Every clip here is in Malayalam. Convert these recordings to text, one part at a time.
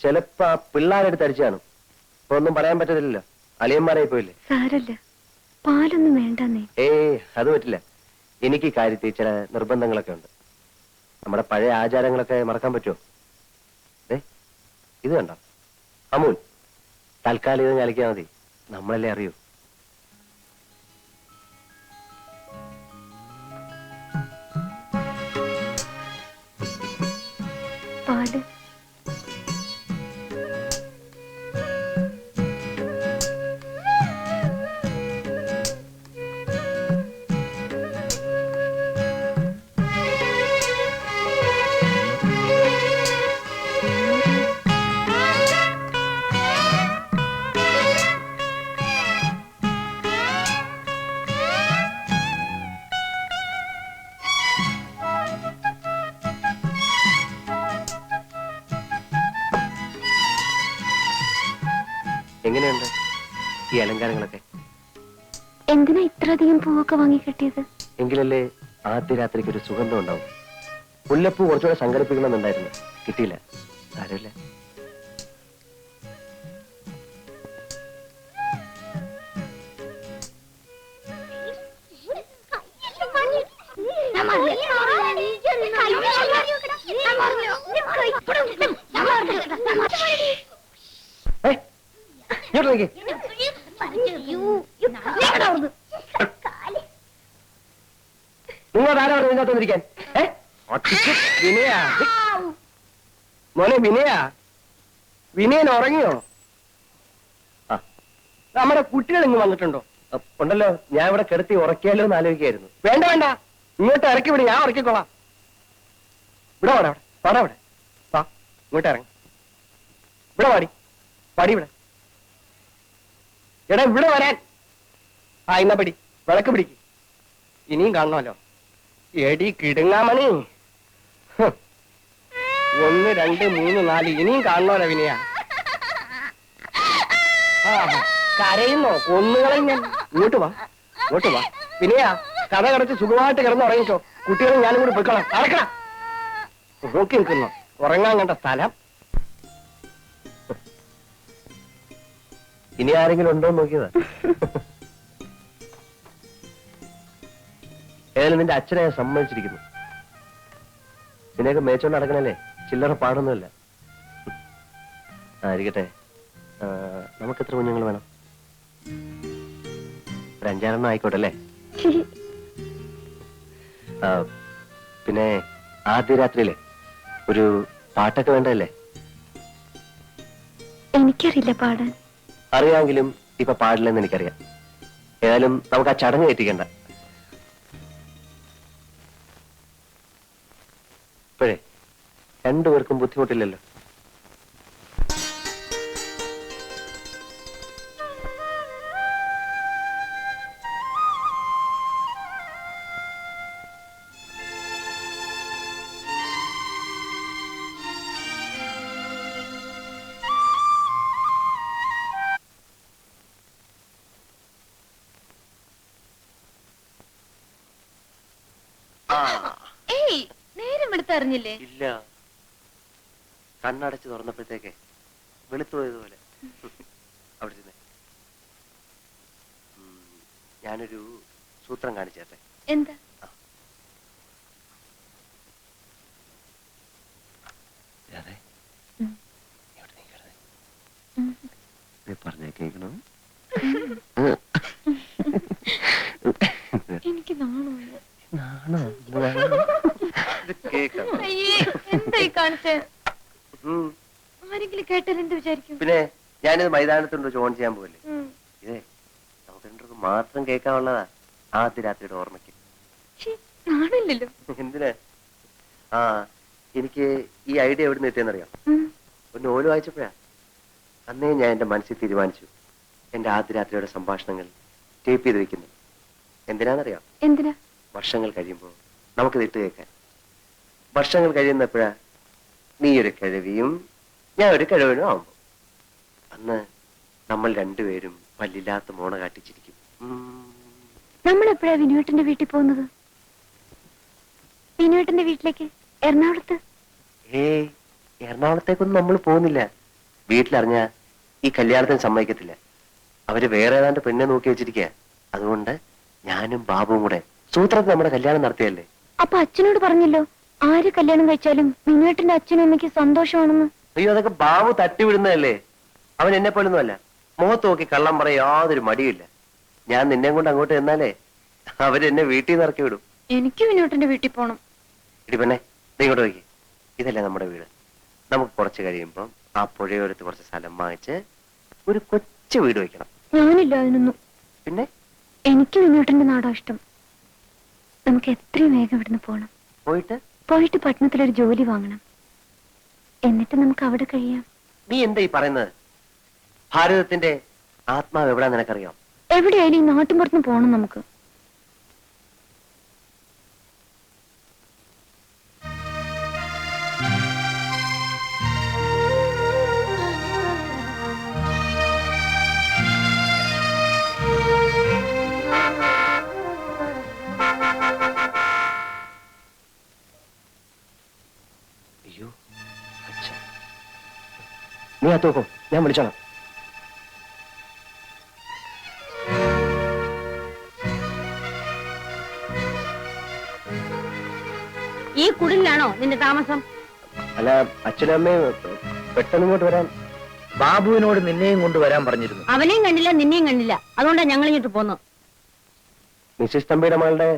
ചിലപ്പോ ആ പിള്ളേരെടുത്ത് അടിച്ചാണ്. ഇപ്പൊ ഒന്നും പറയാൻ പറ്റത്തില്ലല്ലോ, അളിയന്മാരായി പോയില്ലേ. സാരല്ല, പാലൊന്നും വേണ്ടെന്നേ. അത് പറ്റില്ല. എനിക്ക് കാര്യത്തിൽ ചില നിർബന്ധങ്ങളൊക്കെ ഉണ്ട്. നമ്മുടെ പഴയ ആചാരങ്ങളൊക്കെ മറക്കാൻ പറ്റുമോ? ഇത് കണ്ടോ അമൂൽ, തൽക്കാലം ഇത് കളിക്കാൻ മതി, നമ്മളല്ലേ അറിയൂ. പാല് എങ്ങനെയുണ്ട് ഈ അലങ്കാരങ്ങളൊക്കെ? എന്തിനാ ഇത്രയധികം പൂവൊക്കെ വാങ്ങി കിട്ടിയത്? എങ്കിലല്ലേ ആദ്യ രാത്രിക്ക് ഒരു സുഗന്ധം ഉണ്ടാവും. മുല്ലപ്പൂ കുറച്ചുകൂടെ സംഘടിപ്പിക്കണമെന്നുണ്ടായിരുന്നു, കിട്ടിയില്ല. സാരമില്ല. നിങ്ങൾ ആരാ പറഞ്ഞു ഇതിനകത്തൊന്നിരിക്കാൻ? മോനെ വിനയാ, വിനയൻ ഉറങ്ങിയോ? നമ്മുടെ കുട്ടികൾ ഇങ്ങ് വന്നിട്ടുണ്ടോ? ഉണ്ടല്ലോ, ഞാൻ ഇവിടെ കിടത്തി ഉറക്കിയാലോ എന്ന് ആലോചിക്കായിരുന്നു. വേണ്ട വേണ്ട, ഇങ്ങോട്ട് ഇറക്കി വിടി, ഞാൻ ഉറക്കിക്കോളാം. ഇവിടെ വാടാ, പാടാ ഇവിടെ വാ, ഇങ്ങോട്ട് ഇറങ്ങി ഇവിടെ പാടി പാടി ഇവിടെ. എടാ ഇവിടെ വരാൻ. ഇന്നാ പിടി, വിളക്ക് പിടിക്ക്. ഇനിയും കാണണമല്ലോ. എടി കിടുങ്ങാമണി, 1 2 3 4 ഇനിയും കാണണമല്ലോ വിനയ. കരയുന്നോ? കൊന്നുകളയും ഞാൻ. ഇങ്ങോട്ട് വാ, ഇങ്ങോട്ട് വാ വിനയ. കഥ കടച്ച് സുഖമായിട്ട് കിടന്ന് ഉറങ്ങിക്കോ. കുട്ടികളും ഞാനും കൂടി പോയിക്കോളാം. അടക്കണം. നോക്കി നിൽക്കുന്നോ? ഉറങ്ങാൻ കണ്ട സ്ഥലം. ഇനി ആരെങ്കിലും ഉണ്ടോ നോക്കിയതാ. ഏതായാലും നിന്റെ അച്ഛനെ സമ്മതിച്ചിരിക്കുന്നു. നിന്നെയൊക്കെ മേച്ചോണ്ട് നടക്കണല്ലേ, ചില്ലറ പാടൊന്നുമില്ല. ആയിരിക്കട്ടെ. നമുക്ക് എത്ര കുഞ്ഞുങ്ങൾ വേണം? ഒരു 5-6 ആയിക്കോട്ടെ അല്ലേ? പിന്നെ ആദ്യ രാത്രിയിലെ ഒരു പാട്ടൊക്കെ വേണ്ടല്ലേ? എനിക്കറിയില്ല പാടാൻ. അറിയാമെങ്കിലും ഇപ്പൊ പാടില്ലെന്ന് എനിക്കറിയാം. ഏതായാലും നമുക്ക് ആ ചടങ്ങ് ഏറ്റിക്കണ്ട. ഇപ്പോഴേ രണ്ടുപേർക്കും ബുദ്ധിമുട്ടില്ലല്ലോ. അറിഞ്ഞില്ലേ? ഇല്ല, കണ്ണടച്ച് തുറന്നപ്പോഴത്തേക്ക് വെളുത്തുപോയതുപോലെ. അവിടെ ചെന്നേ, ഞാനൊരു സൂത്രം കാണിച്ചേട്ടെ. എന്താ? പറഞ്ഞേ കേൾക്കണോ? എനിക്ക് നാണോ? ആരെങ്കിലും കേട്ടാൽ എന്ത് വിചാരിക്കും? പിന്നെ ഞാനിത് മൈതാനത്തുണ്ടോ ഓൺ ചെയ്യാൻ പോവല്ലേ. ഇതേ നമുക്ക് രണ്ടുപേർക്കും മാത്രം കേൾക്കാനുള്ളതാ, ആദ്യ രാത്രിയുടെ ഓർമ്മയ്ക്ക്. നാണില്ലല്ലോ. എന്തിനാ? എനിക്ക് ഈ ഐഡിയ എവിടെ നിന്ന് എത്തിയെന്നറിയാം. ഒരു നോവൽ വായിച്ചപ്പോഴാ. അന്നേ ഞാൻ എന്റെ മനസ്സിൽ തീരുമാനിച്ചു, എന്റെ ആദ്യ രാത്രിയുടെ സംഭാഷണങ്ങൾ ടേപ്പ് ചെയ്ത് വെക്കുന്നു. എന്തിനാന്നറിയാം? എന്തിനാ? വർഷങ്ങൾ കഴിയുമ്പോൾ നമുക്കിത് ഇട്ട് കേൾക്കാൻ. വർഷങ്ങൾ കഴിയുന്നപ്പോഴാ നീ ഒരു കിഴവിയും ഞാൻ ഒരു കിഴവനും ആവുമ്പോ, അന്ന് നമ്മൾ രണ്ടുപേരും പല്ലില്ലാത്ത മോണ കാട്ടിച്ചിരിക്കും. നമ്മൾ എപ്പോഴാ വിനുവേട്ടന്റെ വീട്ടിൽ പോകുന്നത്? വിനുവേട്ടന്റെ വീട്ടിലേക്ക്? എറണാകുളത്ത്? എറണാകുളത്തേക്കൊന്നും നമ്മൾ പോകുന്നില്ല. വീട്ടിലറിഞ്ഞ ഈ കല്യാണത്തിന് സമ്മതിക്കത്തില്ല. അവര് വേറെ ഏതാണ്ട് പെണ്ണെ നോക്കി വെച്ചിരിക്കുക. അതുകൊണ്ട് ഞാനും ബാബുവും കൂടെ സൂത്രത്തിൽ നമ്മുടെ കല്യാണം നടത്തിയല്ലേ. അപ്പൊ അച്ഛനോട് പറഞ്ഞല്ലോ ആര് കല്യാണം കഴിച്ചാലും മിനുവേട്ടന്റെ അച്ഛനും അമ്മയ്ക്ക് സന്തോഷമാണെന്ന്. അയ്യോ, അതൊക്കെ ബാബു തട്ടിവിടുന്നതല്ലേ. അവൻ എന്നെ പോലൊന്നുമല്ല. മുഖത്ത് നോക്കി കള്ളം പറയാൻ യാതൊരു മടിയില്ല. ഞാൻ നിന്നെ കൊണ്ട് അങ്ങോട്ട് ചെന്നാലേ അവരെന്നെ വീട്ടിൽ നിന്ന് ഇറക്കി വിടും. എനിക്ക് മിനുവേട്ടന്റെ വീട്ടിൽ പോണം. ഇടി പെണ്ണെ, നീ ഇങ്ങോട്ട് നോക്കി. ഇതല്ലേ നമ്മുടെ വീട്. നമുക്ക് കുറച്ച് കഴിയുമ്പം ആ പുഴയോരത്ത് കുറച്ച് സ്ഥലം വാങ്ങിച്ച് ഒരു കൊച്ചു വീട് വെക്കണം. ഞാനില്ല അതിനൊന്നും. പിന്നെ എനിക്ക് മിനുവേട്ടന്റെ നാടാ ഇഷ്ടം. നമുക്ക് എത്രയും വേഗം ഇവിടുന്ന് പോണം. പോയിട്ട് പട്ടണത്തിലൊരു ജോലി വാങ്ങണം. എന്നിട്ട് നമുക്ക് അവിടെ കഴിയാം. നീ എന്താ ഈ പറയുന്നത്? ഭാരതത്തിന്റെ ആത്മാവ് എവിടാ നിനക്കറിയാം? എവിടെയായാലും ഈ നാട്ടുമ്പുറത്തും പോണം നമുക്ക്. അയ്യോ, അച്ഛൻ. നീ അത്തോക്കോ, ഞാൻ വിളിച്ചോളാം. ഈ കുടിലാണോ നിന്റെ താമസം? അല്ല, അച്ഛനും അമ്മയും പെട്ടെന്ന് ഇങ്ങോട്ട് വരാൻ. ബാബുവിനോട് നിന്നെയും കൊണ്ടുവരാൻ പറഞ്ഞിരുന്നു. അവനെയും കണ്ടില്ല നിന്നെയും കണ്ടില്ല, അതുകൊണ്ടാ ഞങ്ങൾ ഇങ്ങോട്ട് പോന്നു. മിസ്സിസ് തമ്പിയുടെ മകളുടെ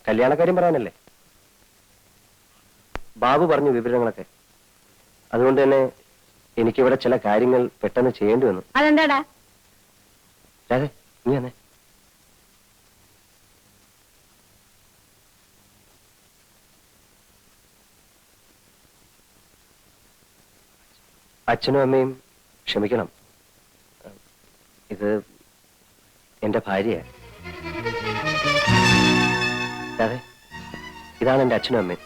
കല്യാണക്കാര്യം പറയാനല്ലേ? ബാബു പറഞ്ഞു വിവരങ്ങളൊക്കെ. അതുകൊണ്ട് തന്നെ എനിക്കിവിടെ ചില കാര്യങ്ങൾ പെട്ടെന്ന് ചെയ്യേണ്ടി വന്നു. അതെന്താടാ? രാധേ, നീ വന്നേ. അച്ഛനും അമ്മയും ക്ഷമിക്കണം. ഇത് എന്റെ ഭാര്യയാണ്. രാധേ, ഇതാണ് എന്റെ അച്ഛനും അമ്മയും.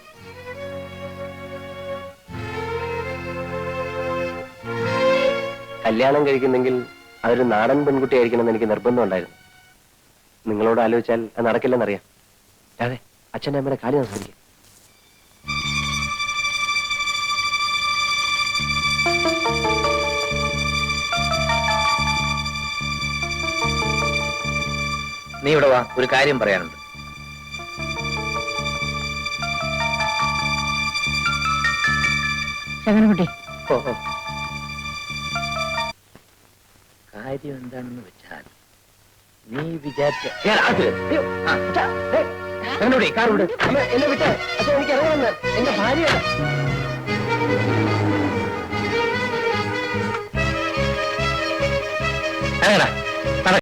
കല്യാണം കഴിക്കുന്നെങ്കിൽ അതൊരു നാടൻ പെൺകുട്ടിയായിരിക്കണം എന്ന് എനിക്ക് നിർബന്ധം ഉണ്ടായിരുന്നു. നിങ്ങളോട് ആലോചിച്ചാൽ അത് നടക്കില്ലെന്നറിയാം. അതെ, അച്ഛൻ്റെ അമ്മയുടെ കാര്യം നമസ്കരിക്കും. നീ ഇവിടെ വാ, ഒരു കാര്യം പറയാനുണ്ട്. ശകനകുട്ടി, കാര്യം എന്താണെന്ന് വെച്ചാൽ നീ വിചാരിച്ച എന്നെ വിട്ട് അച്ഛൻ, എനിക്ക് ഇറങ്ങുമെന്ന്. എന്റെ ഭാര്യയാണ്. അങ്ങനെ